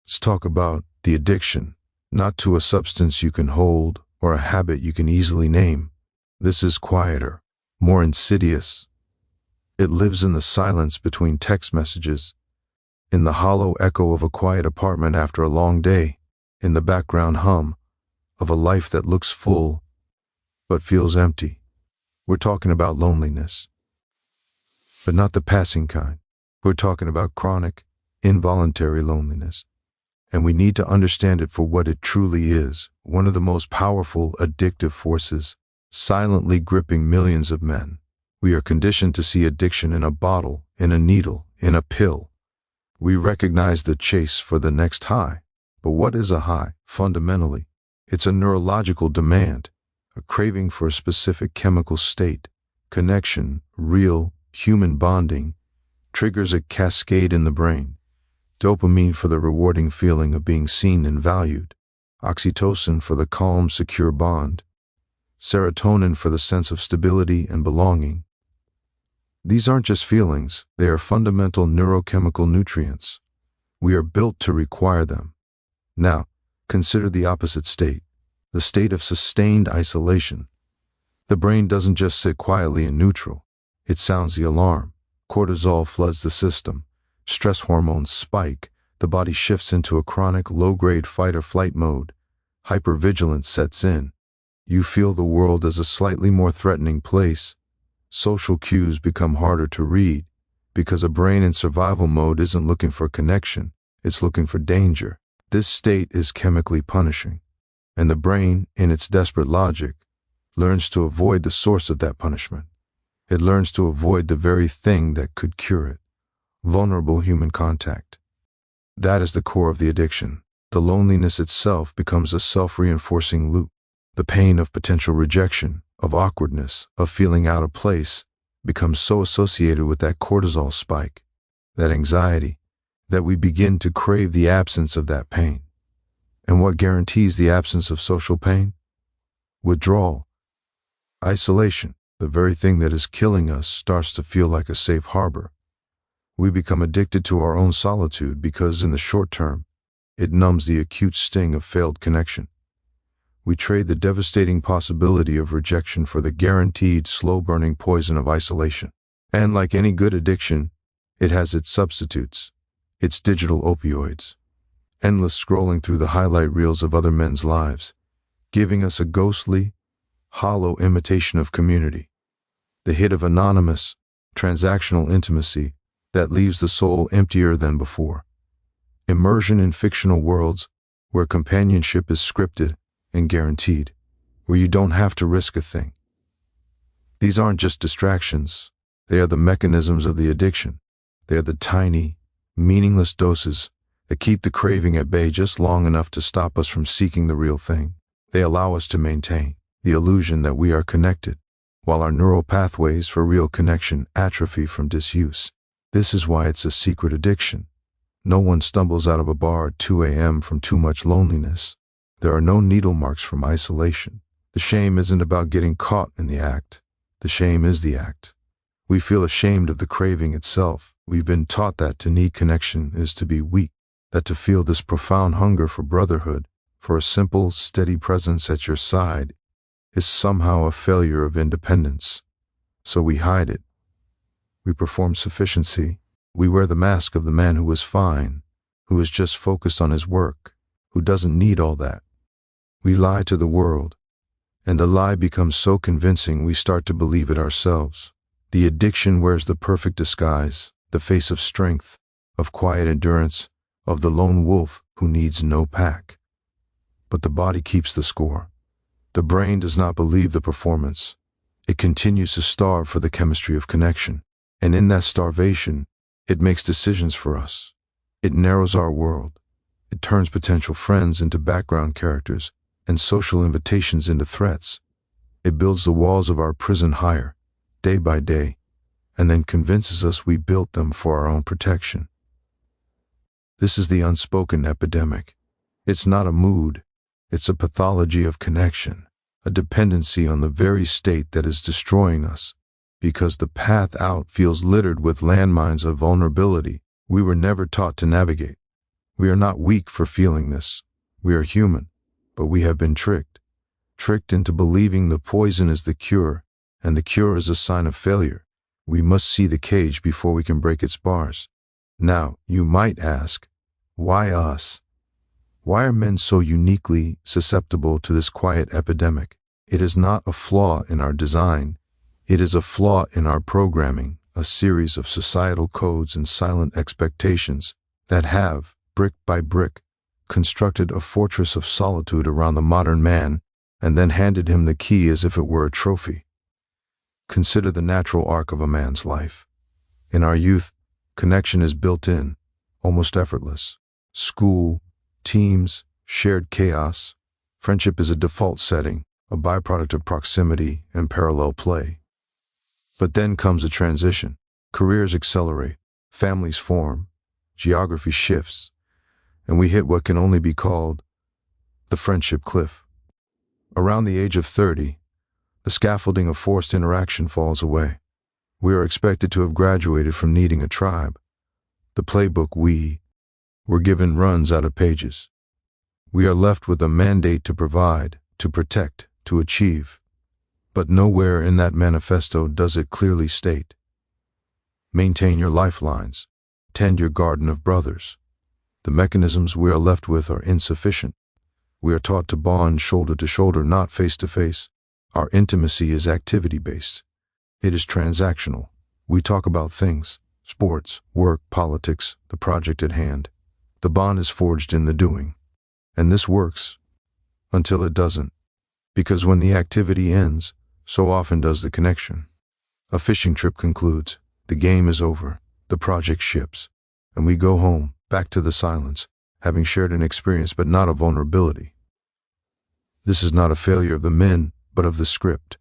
Let's talk about the addiction, not to a substance you can hold or a habit you can easily name. This is quieter, more insidious. It lives in the silence between text messages, in the hollow echo of a quiet apartment after a long day, in the background hum of a life that looks full but feels empty. We're talking about loneliness, but not the passing kind. We're talking about chronic, involuntary loneliness. And we need to understand it for what it truly is, one of the most powerful addictive forces, silently gripping millions of men. We are conditioned to see addiction in a bottle, in a needle, in a pill. We recognize the chase for the next high. But what is a high? Fundamentally, it's a neurological demand, a craving for a specific chemical state, connection, real, human bonding, triggers a cascade in the brain. Dopamine for the rewarding feeling of being seen and valued, oxytocin for the calm, secure bond, serotonin for the sense of stability and belonging. These aren't just feelings, they are fundamental neurochemical nutrients. We are built to require them. Now, consider the opposite state, the state of sustained isolation. The brain doesn't just sit quietly in neutral, it sounds the alarm. Cortisol floods the system. Stress hormones spike, the body shifts into a chronic low-grade fight-or-flight mode. Hypervigilance sets in. You feel the world as a slightly more threatening place. Social cues become harder to read, because a brain in survival mode isn't looking for connection, it's looking for danger. This state is chemically punishing, and the brain, in its desperate logic, learns to avoid the source of that punishment. It learns to avoid the very thing that could cure it. Vulnerable human contact. That is the core of the addiction. The loneliness itself becomes a self-reinforcing loop. The pain of potential rejection, of awkwardness, of feeling out of place, becomes so associated with that cortisol spike, that anxiety, that we begin to crave the absence of that pain. And what guarantees the absence of social pain? Withdrawal. Isolation, the very thing that is killing us, starts to feel like a safe harbor. We become addicted to our own solitude because, in the short term, it numbs the acute sting of failed connection. We trade the devastating possibility of rejection for the guaranteed, slow-burning poison of isolation. And like any good addiction, it has its substitutes, its digital opioids. Endless scrolling through the highlight reels of other men's lives, giving us a ghostly, hollow imitation of community. The hit of anonymous, transactional intimacy that leaves the soul emptier than before. Immersion in fictional worlds where companionship is scripted and guaranteed, where you don't have to risk a thing. These aren't just distractions, they are the mechanisms of the addiction. They are the tiny, meaningless doses that keep the craving at bay just long enough to stop us from seeking the real thing. They allow us to maintain the illusion that we are connected, while our neural pathways for real connection atrophy from disuse. This is why it's a secret addiction. No one stumbles out of a bar at 2 a.m. from too much loneliness. There are no needle marks from isolation. The shame isn't about getting caught in the act. The shame is the act. We feel ashamed of the craving itself. We've been taught that to need connection is to be weak, that to feel this profound hunger for brotherhood, for a simple, steady presence at your side, is somehow a failure of independence. So we hide it. We perform sufficiency. We wear the mask of the man who is fine, who is just focused on his work, who doesn't need all that. We lie to the world, and the lie becomes so convincing we start to believe it ourselves. The addiction wears the perfect disguise, the face of strength, of quiet endurance, of the lone wolf who needs no pack. But the body keeps the score. The brain does not believe the performance. It continues to starve for the chemistry of connection. And in that starvation, it makes decisions for us. It narrows our world. It turns potential friends into background characters and social invitations into threats. It builds the walls of our prison higher, day by day, and then convinces us we built them for our own protection. This is the unspoken epidemic. It's not a mood. It's a pathology of connection, a dependency on the very state that is destroying us, because the path out feels littered with landmines of vulnerability we were never taught to navigate. We are not weak for feeling this. We are human, but we have been tricked into believing the poison is the cure, and the cure is a sign of failure. We must see the cage before we can break its bars. Now, you might ask, why us? Why are men so uniquely susceptible to this quiet epidemic? It is not a flaw in our design. It is a flaw in our programming, a series of societal codes and silent expectations that have, brick by brick, constructed a fortress of solitude around the modern man and then handed him the key as if it were a trophy. Consider the natural arc of a man's life. In our youth, connection is built in, almost effortless. School, teams, shared chaos. Friendship is a default setting, a byproduct of proximity and parallel play. But then comes a transition. Careers accelerate, families form, geography shifts, and we hit what can only be called the friendship cliff. Around the age of 30, the scaffolding of forced interaction falls away. We are expected to have graduated from needing a tribe. The playbook we were given runs out of pages. We are left with a mandate to provide, to protect, to achieve. But nowhere in that manifesto does it clearly state, maintain your lifelines, tend your garden of brothers. The mechanisms we are left with are insufficient. We are taught to bond shoulder to shoulder, not face to face. Our intimacy is activity-based. It is transactional. We talk about things, sports, work, politics, the project at hand. The bond is forged in the doing. And this works until it doesn't. Because when the activity ends, so often does the connection. A fishing trip concludes, the game is over, the project ships, and we go home, back to the silence, having shared an experience but not a vulnerability. This is not a failure of the men, but of the script.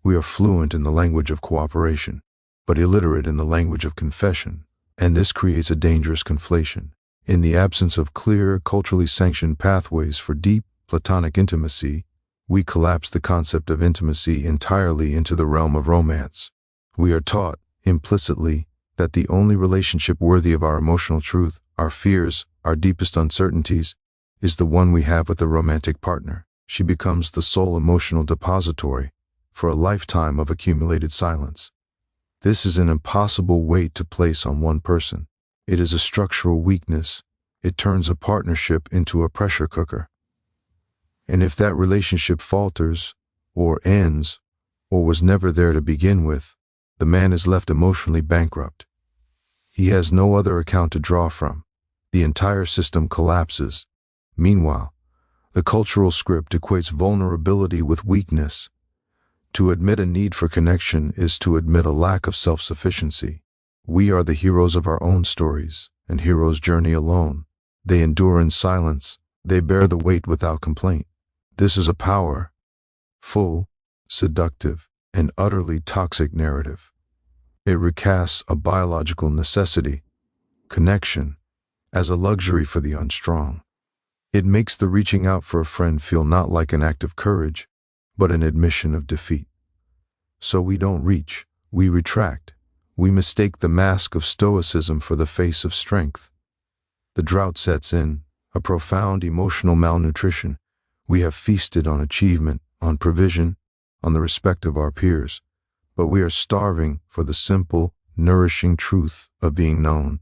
We are fluent in the language of cooperation, but illiterate in the language of confession, and this creates a dangerous conflation. In the absence of clear, culturally sanctioned pathways for deep, platonic intimacy, we collapse the concept of intimacy entirely into the realm of romance. We are taught, implicitly, that the only relationship worthy of our emotional truth, our fears, our deepest uncertainties, is the one we have with a romantic partner. She becomes the sole emotional depository for a lifetime of accumulated silence. This is an impossible weight to place on one person. It is a structural weakness. It turns a partnership into a pressure cooker. And if that relationship falters, or ends, or was never there to begin with, the man is left emotionally bankrupt. He has no other account to draw from. The entire system collapses. Meanwhile, the cultural script equates vulnerability with weakness. To admit a need for connection is to admit a lack of self-sufficiency. We are the heroes of our own stories, and heroes journey alone. They endure in silence. They bear the weight without complaint. This is a powerful, seductive, and utterly toxic narrative. It recasts a biological necessity, connection, as a luxury for the unstrong. It makes the reaching out for a friend feel not like an act of courage, but an admission of defeat. So we don't reach, we retract. We mistake the mask of stoicism for the face of strength. The drought sets in, a profound emotional malnutrition. We have feasted on achievement, on provision, on the respect of our peers, but we are starving for the simple, nourishing truth of being known,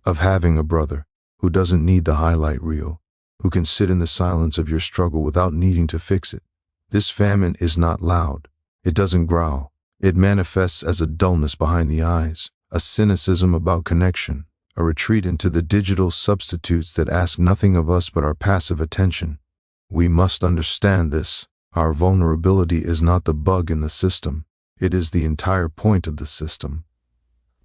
of having a brother who doesn't need the highlight reel, who can sit in the silence of your struggle without needing to fix it. This famine is not loud. It doesn't growl. It manifests as a dullness behind the eyes, a cynicism about connection, a retreat into the digital substitutes that ask nothing of us but our passive attention. We must understand this. Our vulnerability is not the bug in the system. It is the entire point of the system.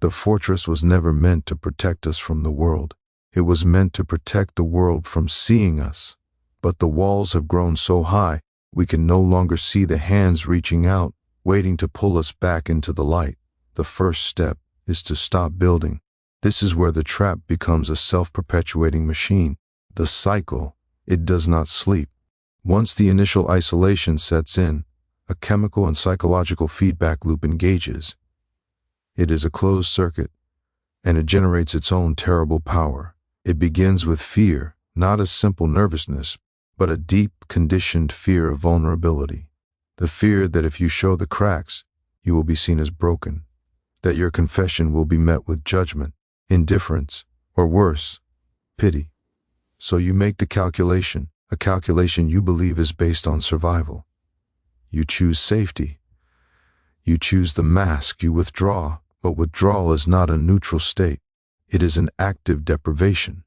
The fortress was never meant to protect us from the world. It was meant to protect the world from seeing us. But the walls have grown so high, we can no longer see the hands reaching out, waiting to pull us back into the light. The first step is to stop building. This is where the trap becomes a self-perpetuating machine. The cycle, it does not sleep. Once the initial isolation sets in, a chemical and psychological feedback loop engages. It is a closed circuit, and it generates its own terrible power. It begins with fear, not a simple nervousness, but a deep, conditioned fear of vulnerability. The fear that if you show the cracks, you will be seen as broken, that your confession will be met with judgment, indifference, or worse, pity. So you make the calculation, a calculation you believe is based on survival. You choose safety. You choose the mask, you withdraw, but withdrawal is not a neutral state. It is an active deprivation.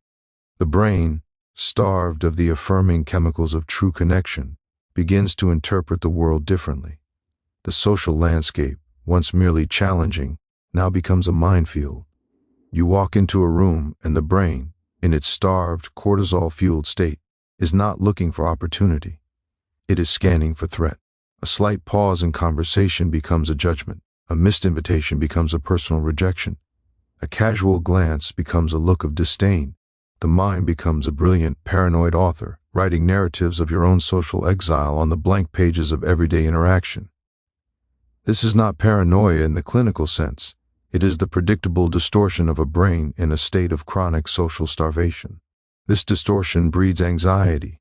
The brain, starved of the affirming chemicals of true connection, begins to interpret the world differently. The social landscape, once merely challenging, now becomes a minefield. You walk into a room and the brain, in its starved, cortisol-fueled state, is not looking for opportunity. It is scanning for threat. A slight pause in conversation becomes a judgment. A missed invitation becomes a personal rejection. A casual glance becomes a look of disdain. The mind becomes a brilliant, paranoid author, writing narratives of your own social exile on the blank pages of everyday interaction. This is not paranoia in the clinical sense. It is the predictable distortion of a brain in a state of chronic social starvation. This distortion breeds anxiety,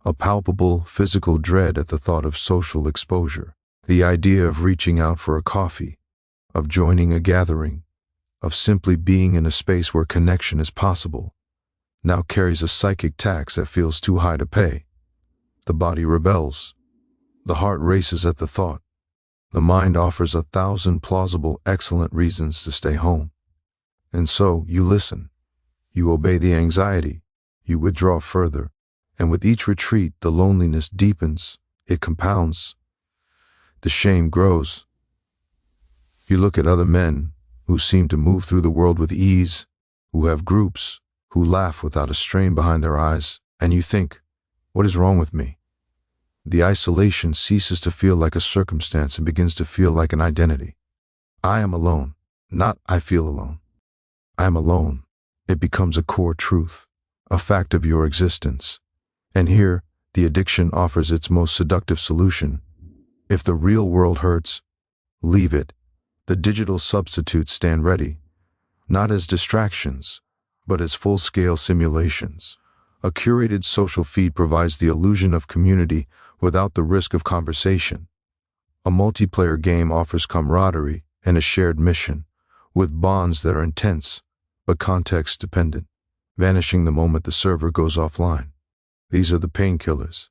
a palpable physical dread at the thought of social exposure, the idea of reaching out for a coffee, of joining a gathering, of simply being in a space where connection is possible, now carries a psychic tax that feels too high to pay. The body rebels. The heart races at the thought. The mind offers 1,000 plausible, excellent reasons to stay home. And so you listen. You obey the anxiety. You withdraw further. And with each retreat, the loneliness deepens. It compounds. The shame grows. You look at other men who seem to move through the world with ease, who have groups, who laugh without a strain behind their eyes, and you think, what is wrong with me? The isolation ceases to feel like a circumstance and begins to feel like an identity. I am alone, not I feel alone. I am alone. It becomes a core truth, a fact of your existence. And here, the addiction offers its most seductive solution. If the real world hurts, leave it. The digital substitutes stand ready, not as distractions, but as full-scale simulations. A curated social feed provides the illusion of community without the risk of conversation. A multiplayer game offers camaraderie and a shared mission, with bonds that are intense, but context-dependent, vanishing the moment the server goes offline. These are the painkillers.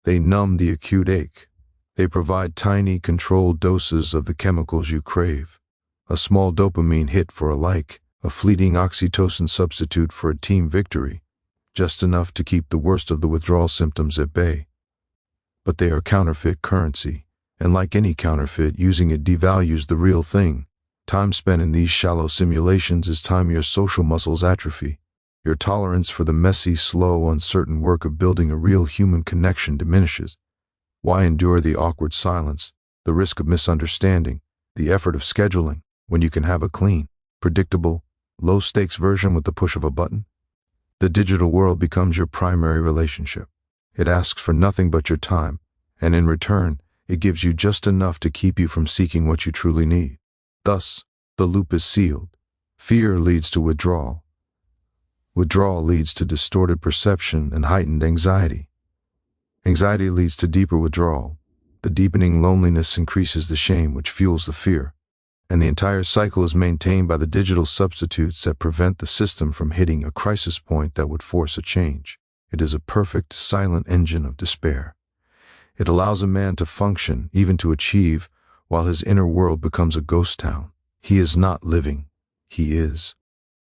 They numb the acute ache. They provide tiny, controlled doses of the chemicals you crave. A small dopamine hit for a like, a fleeting oxytocin substitute for a team victory, just enough to keep the worst of the withdrawal symptoms at bay. But they are counterfeit currency, and like any counterfeit, using it devalues the real thing. Time spent in these shallow simulations is time your social muscles atrophy. Your tolerance for the messy, slow, uncertain work of building a real human connection diminishes. Why endure the awkward silence, the risk of misunderstanding, the effort of scheduling, when you can have a clean, predictable, low-stakes version with the push of a button? The digital world becomes your primary relationship. It asks for nothing but your time, and in return, it gives you just enough to keep you from seeking what you truly need. Thus, the loop is sealed. Fear leads to withdrawal. Withdrawal leads to distorted perception and heightened anxiety. Anxiety leads to deeper withdrawal. The deepening loneliness increases the shame, which fuels the fear. And the entire cycle is maintained by the digital substitutes that prevent the system from hitting a crisis point that would force a change. It is a perfect, silent engine of despair. It allows a man to function, even to achieve, while his inner world becomes a ghost town. He is not living. He is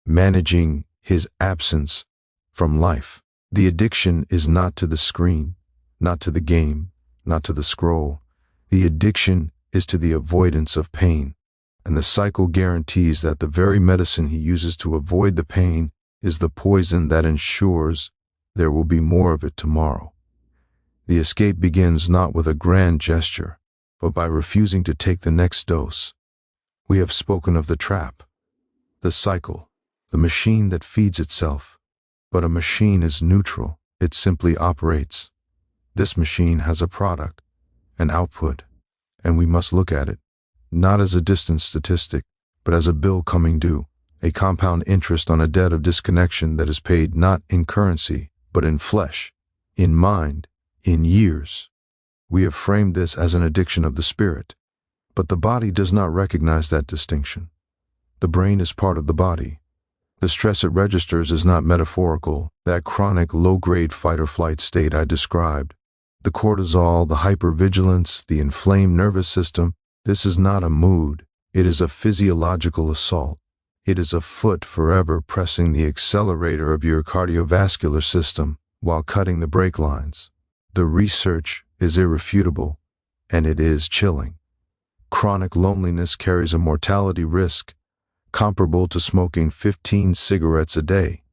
managing his absence from life. The addiction is not to the screen, not to the game, not to the scroll. The addiction is to the avoidance of pain. And the cycle guarantees that the very medicine he uses to avoid the pain is the poison that ensures there will be more of it tomorrow. The escape begins not with a grand gesture, but by refusing to take the next dose. We have spoken of the trap, the cycle, the machine that feeds itself. But a machine is neutral. It simply operates. This machine has a product, an output, and we must look at it, not as a distant statistic, but as a bill coming due. a compound interest on a debt of disconnection that is paid not in currency, but in flesh, in mind, in years. We have framed this as an addiction of the spirit, but the body does not recognize that distinction. The brain is part of the body. The stress it registers is not metaphorical, that chronic low-grade fight-or-flight state I described. The cortisol, the hypervigilance, the inflamed nervous system, this is not a mood. It is a physiological assault. It is a foot forever pressing the accelerator of your cardiovascular system while cutting the brake lines. The research is irrefutable, and it is chilling. Chronic loneliness carries a mortality risk comparable to smoking 15 cigarettes a day.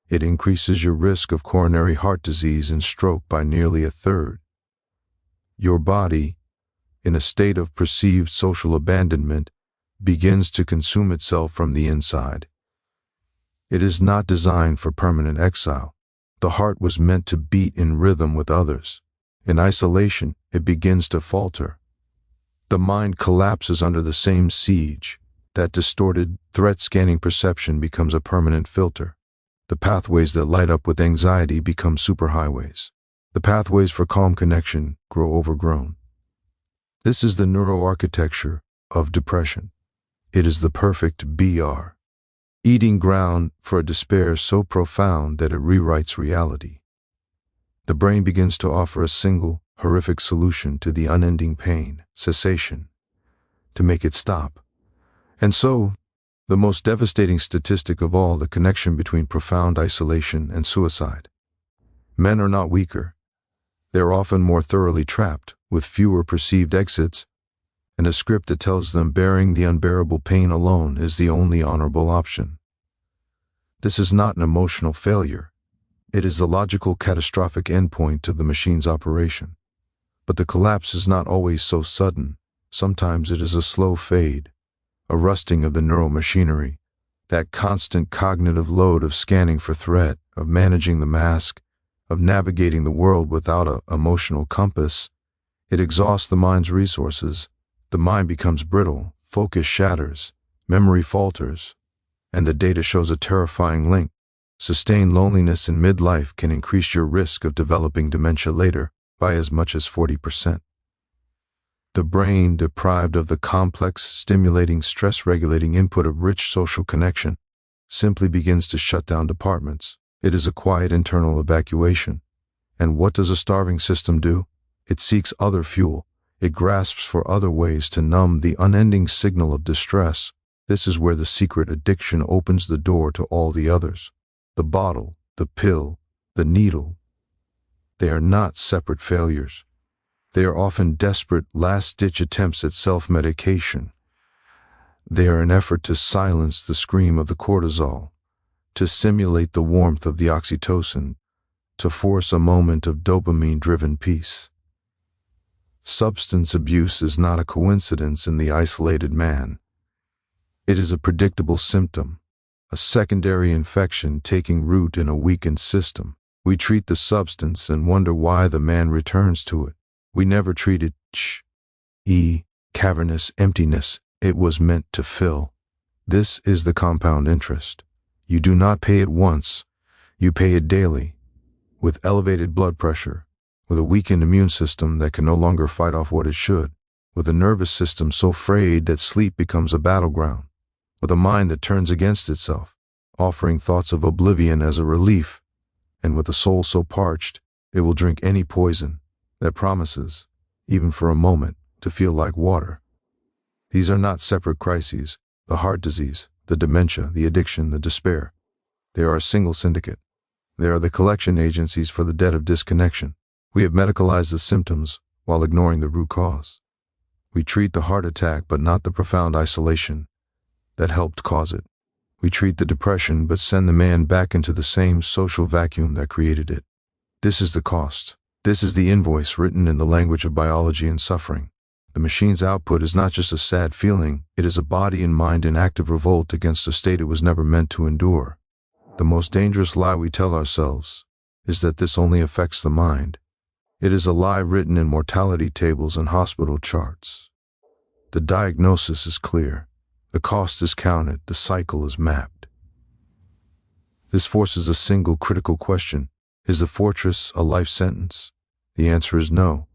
It increases your risk of coronary heart disease and stroke by nearly a third. Your body, in a state of perceived social abandonment, begins to consume itself from the inside. It is not designed for permanent exile. The heart was meant to beat in rhythm with others. In isolation, it begins to falter. The mind collapses under the same siege. That distorted, threat-scanning perception becomes a permanent filter. The pathways that light up with anxiety become superhighways. The pathways for calm connection grow overgrown. This is the neuroarchitecture of depression. It is the perfect BR, eating ground for a despair so profound that it rewrites reality. The brain begins to offer a single, horrific solution to the unending pain, cessation, to make it stop. And so, the most devastating statistic of all, the connection between profound isolation and suicide. Men are not weaker. They are often more thoroughly trapped, with fewer perceived exits, and a script that tells them bearing the unbearable pain alone is the only honorable option. This is not an emotional failure. It is the logical catastrophic endpoint of the machine's operation. But the collapse is not always so sudden. Sometimes it is a slow fade, a rusting of the neural machinery, that constant cognitive load of scanning for threat, of managing the mask, of navigating the world without an emotional compass. It exhausts the mind's resources. The mind becomes brittle, focus shatters, memory falters, and the data shows a terrifying link. Sustained loneliness in midlife can increase your risk of developing dementia later by as much as 40%. The brain, deprived of the complex, stimulating, stress-regulating input of rich social connection, simply begins to shut down departments. It is a quiet internal evacuation. And what does a starving system do? It seeks other fuel. It grasps for other ways to numb the unending signal of distress. This is where the secret addiction opens the door to all the others. The bottle, the pill, the needle. They are not separate failures. They are often desperate, last-ditch attempts at self-medication. They are an effort to silence the scream of the cortisol, to simulate the warmth of the oxytocin, to force a moment of dopamine-driven peace. Substance abuse is not a coincidence in the isolated man. It is a predictable symptom, a secondary infection taking root in a weakened system. We treat the substance and wonder why the man returns to it. We never treated cavernous emptiness it was meant to fill. This is the compound interest. You do not pay it once, you pay it daily, with elevated blood pressure, with a weakened immune system that can no longer fight off what it should, with a nervous system so frayed that sleep becomes a battleground, with a mind that turns against itself, offering thoughts of oblivion as a relief, and with a soul so parched it will drink any poison that promises, even for a moment, to feel like water. These are not separate crises, the heart disease, the dementia, the addiction, the despair. They are a single syndicate. They are the collection agencies for the debt of disconnection. We have medicalized the symptoms while ignoring the root cause. We treat the heart attack but not the profound isolation that helped cause it. We treat the depression but send the man back into the same social vacuum that created it. This is the cost. This is the invoice written in the language of biology and suffering. The machine's output is not just a sad feeling, it is a body and mind in active revolt against a state it was never meant to endure. The most dangerous lie we tell ourselves is that this only affects the mind. It is a lie written in mortality tables and hospital charts. The diagnosis is clear. The cost is counted, the cycle is mapped. This forces a single critical question. Is the fortress a life sentence? The answer is no.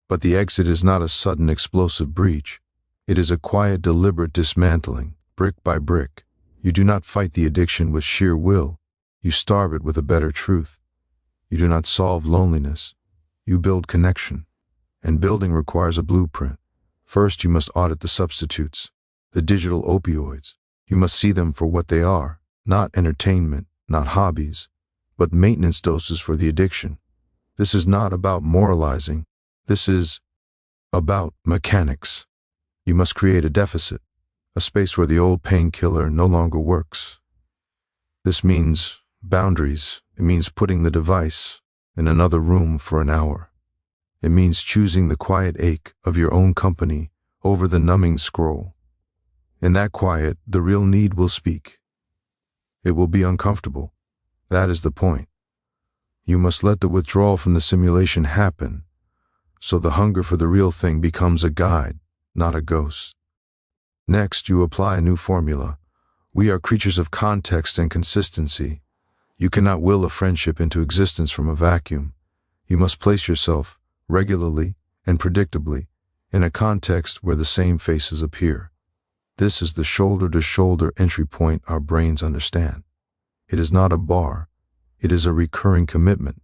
But the exit is not a sudden explosive breach. It is a quiet, deliberate dismantling, brick by brick. You do not fight the addiction with sheer will. You starve it with a better truth. You do not solve loneliness. You build connection. And building requires a blueprint. First, you must audit the substitutes, the digital opioids. You must see them for what they are, not entertainment, not hobbies, but maintenance doses for the addiction. This is not about moralizing. This is about mechanics. You must create a deficit, a space where the old painkiller no longer works. This means boundaries. It means putting the device in another room for an hour. It means choosing the quiet ache of your own company over the numbing scroll. In that quiet, the real need will speak. It will be uncomfortable. That is the point. You must let the withdrawal from the simulation happen, so the hunger for the real thing becomes a guide, not a ghost. Next, you apply a new formula. We are creatures of context and consistency. You cannot will a friendship into existence from a vacuum. You must place yourself, regularly and predictably, in a context where the same faces appear. This is the shoulder-to-shoulder entry point our brains understand. It is not a bar. It is a recurring commitment.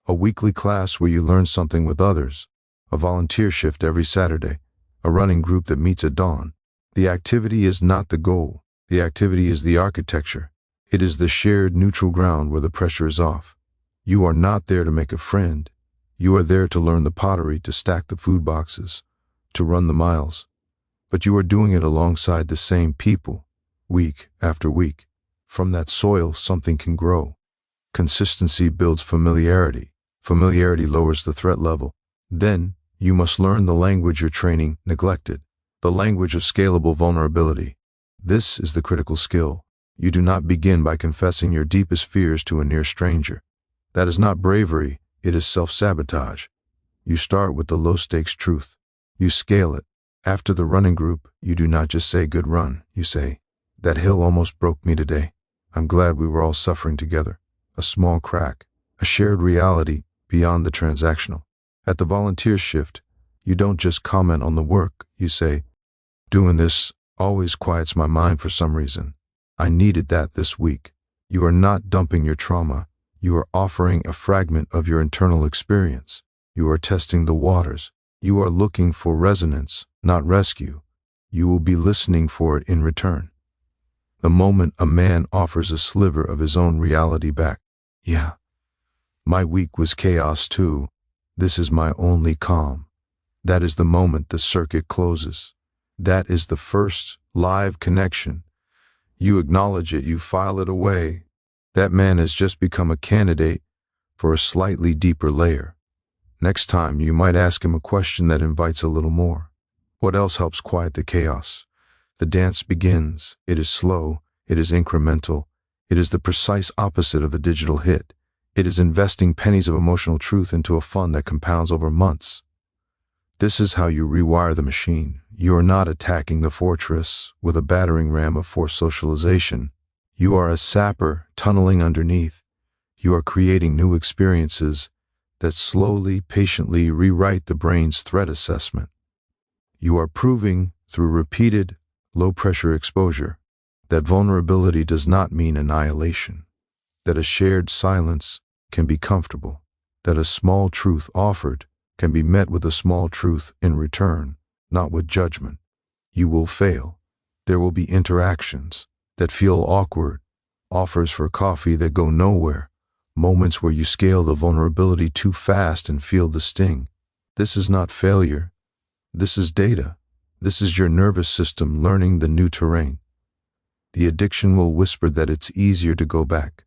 A weekly class where you learn something with others. A volunteer shift every Saturday. A running group that meets at dawn. The activity is not the goal. The activity is the architecture. It is the shared neutral ground where the pressure is off. You are not there to make a friend. You are there to learn the pottery, to stack the food boxes, to run the miles. But you are doing it alongside the same people, week after week. From that soil, something can grow. Consistency builds familiarity. Familiarity lowers the threat level. Then, you must learn the language your training neglected, the language of scalable vulnerability. This is the critical skill. You do not begin by confessing your deepest fears to a near stranger. That is not bravery, it is self-sabotage. You start with the low-stakes truth. You scale it. After the running group, you do not just say good run. You say, that hill almost broke me today. I'm glad we were all suffering together. A small crack, a shared reality beyond the transactional. At the volunteer shift, you don't just comment on the work. You say, doing this always quiets my mind for some reason. I needed that this week. You are not dumping your trauma. You are offering a fragment of your internal experience. You are testing the waters. You are looking for resonance, not rescue. You will be listening for it in return. The moment a man offers a sliver of his own reality back. Yeah, my week was chaos too. This is my only calm. That is the moment the circuit closes. That is the first live connection. You acknowledge it, you file it away. That man has just become a candidate for a slightly deeper layer. Next time, you might ask him a question that invites a little more. What else helps quiet the chaos? The dance begins. It is slow. It is incremental. It is the precise opposite of the digital hit. It is investing pennies of emotional truth into a fund that compounds over months. This is how you rewire the machine. You are not attacking the fortress with a battering ram of forced socialization. You are a sapper tunneling underneath. You are creating new experiences that slowly, patiently rewrite the brain's threat assessment. You are proving, through repeated, low-pressure exposure, that vulnerability does not mean annihilation, that a shared silence can be comfortable, that a small truth offered can be met with a small truth in return, not with judgment. You will fail. There will be interactions that feel awkward, offers for coffee that go nowhere, moments where you scale the vulnerability too fast and feel the sting. This is not failure. This is data. This is your nervous system learning the new terrain. The addiction will whisper that it's easier to go back,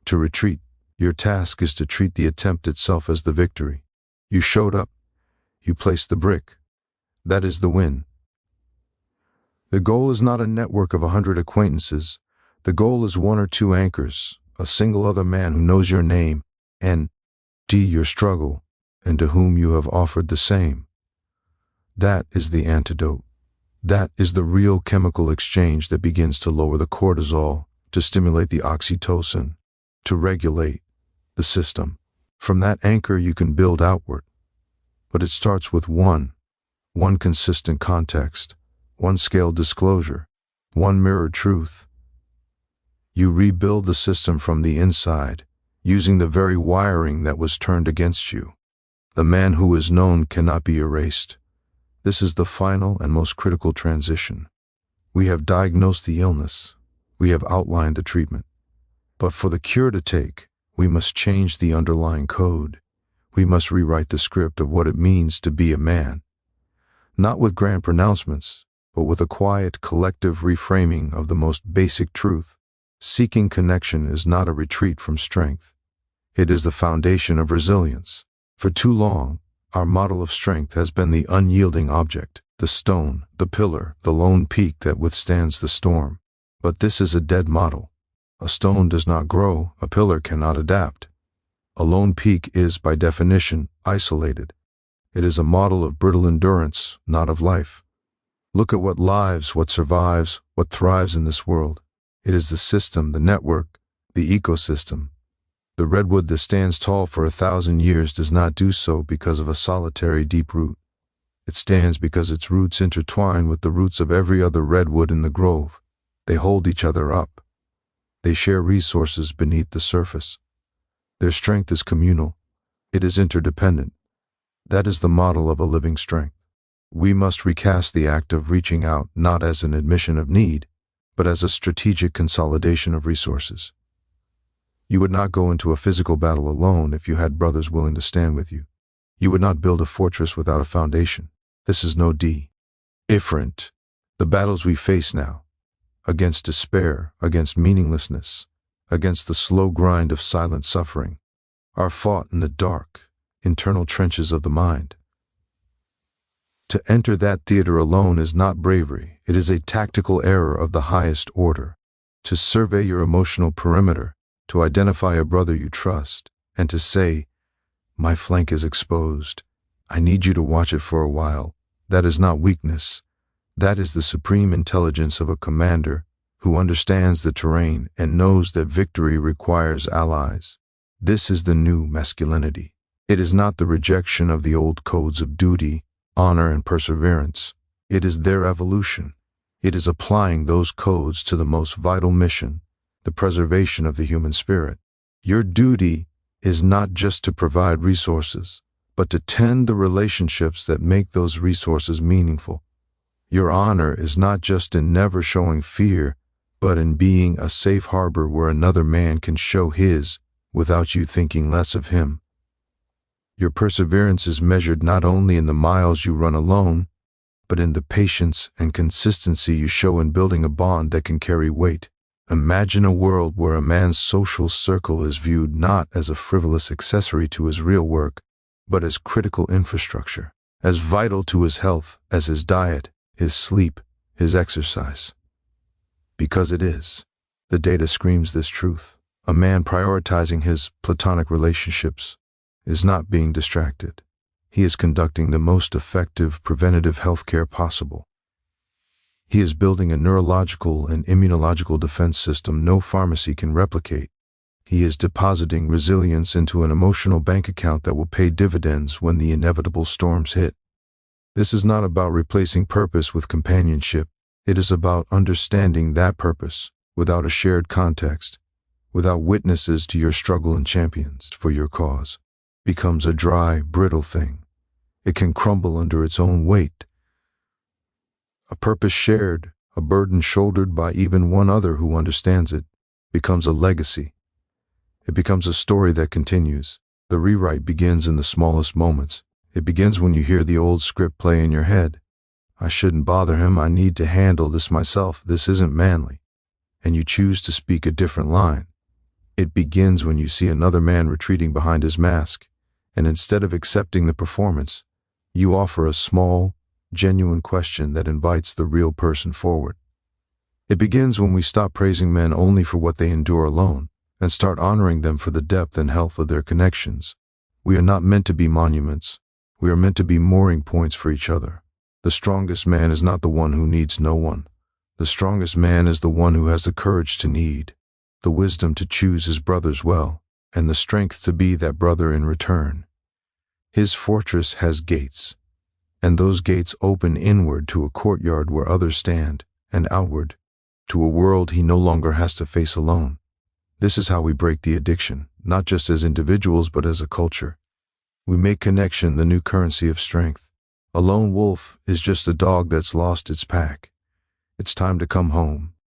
to retreat. Your task is to treat the attempt itself as the victory. You showed up. You placed the brick. That is the win. The goal is not a network of 100 acquaintances. The goal is 1 or 2 anchors, a single other man who knows your name and your struggle, and to whom you have offered the same. That is the antidote. That is the real chemical exchange that begins to lower the cortisol, to stimulate the oxytocin, to regulate the system. From that anchor you can build outward. But it starts with one consistent context, one scaled disclosure, one mirrored truth. You rebuild the system from the inside, using the very wiring that was turned against you. The man who is known cannot be erased. This is the final and most critical transition. We have diagnosed the illness. We have outlined the treatment. But for the cure to take, we must change the underlying code. We must rewrite the script of what it means to be a man. Not with grand pronouncements, but with a quiet, collective reframing of the most basic truth. Seeking connection is not a retreat from strength. It is the foundation of resilience. For too long, our model of strength has been the unyielding object, the stone, the pillar, the lone peak that withstands the storm. But this is a dead model. A stone does not grow, a pillar cannot adapt. A lone peak is, by definition, isolated. It is a model of brittle endurance, not of life. Look at what lives, what survives, what thrives in this world. It is the system, the network, the ecosystem. The redwood that stands tall for 1,000 years does not do so because of a solitary deep root. It stands because its roots intertwine with the roots of every other redwood in the grove. They hold each other up. They share resources beneath the surface. Their strength is communal. It is interdependent. That is the model of a living strength. We must recast the act of reaching out not as an admission of need, but as a strategic consolidation of resources. You would not go into a physical battle alone if you had brothers willing to stand with you. You would not build a fortress without a foundation. This is no different. The battles we face now, against despair, against meaninglessness, against the slow grind of silent suffering, are fought in the dark, internal trenches of the mind. To enter that theater alone is not bravery, it is a tactical error of the highest order. To survey your emotional perimeter, to identify a brother you trust, and to say, "My flank is exposed. I need you to watch it for a while." That is not weakness. That is the supreme intelligence of a commander who understands the terrain and knows that victory requires allies. This is the new masculinity. It is not the rejection of the old codes of duty, honor, and perseverance. It is their evolution. It is applying those codes to the most vital mission, the preservation of the human spirit. Your duty is not just to provide resources, but to tend the relationships that make those resources meaningful. Your honor is not just in never showing fear, but in being a safe harbor where another man can show his without you thinking less of him. Your perseverance is measured not only in the miles you run alone, but in the patience and consistency you show in building a bond that can carry weight. Imagine a world where a man's social circle is viewed not as a frivolous accessory to his real work, but as critical infrastructure, as vital to his health as his diet, his sleep, his exercise. Because it is. The data screams this truth. A man prioritizing his platonic relationships is not being distracted. He is conducting the most effective preventative health care possible. He is building a neurological and immunological defense system no pharmacy can replicate. He is depositing resilience into an emotional bank account that will pay dividends when the inevitable storms hit. This is not about replacing purpose with companionship. It is about understanding that purpose without a shared context, without witnesses to your struggle and champions for your cause. Becomes a dry, brittle thing. It can crumble under its own weight. A purpose shared, a burden shouldered by even one other who understands it, becomes a legacy. It becomes a story that continues. The rewrite begins in the smallest moments. It begins when you hear the old script play in your head. I shouldn't bother him, I need to handle this myself, this isn't manly. And you choose to speak a different line. It begins when you see another man retreating behind his mask, and instead of accepting the performance, you offer a small, genuine question that invites the real person forward. It begins when we stop praising men only for what they endure alone, and start honoring them for the depth and health of their connections. We are not meant to be monuments. We are meant to be mooring points for each other. The strongest man is not the one who needs no one. The strongest man is the one who has the courage to need, the wisdom to choose his brothers well, and the strength to be that brother in return. His fortress has gates, and those gates open inward to a courtyard where others stand, and outward, to a world he no longer has to face alone. This is how we break the addiction, not just as individuals but as a culture. We make connection the new currency of strength. A lone wolf is just a dog that's lost its pack. It's time to come home,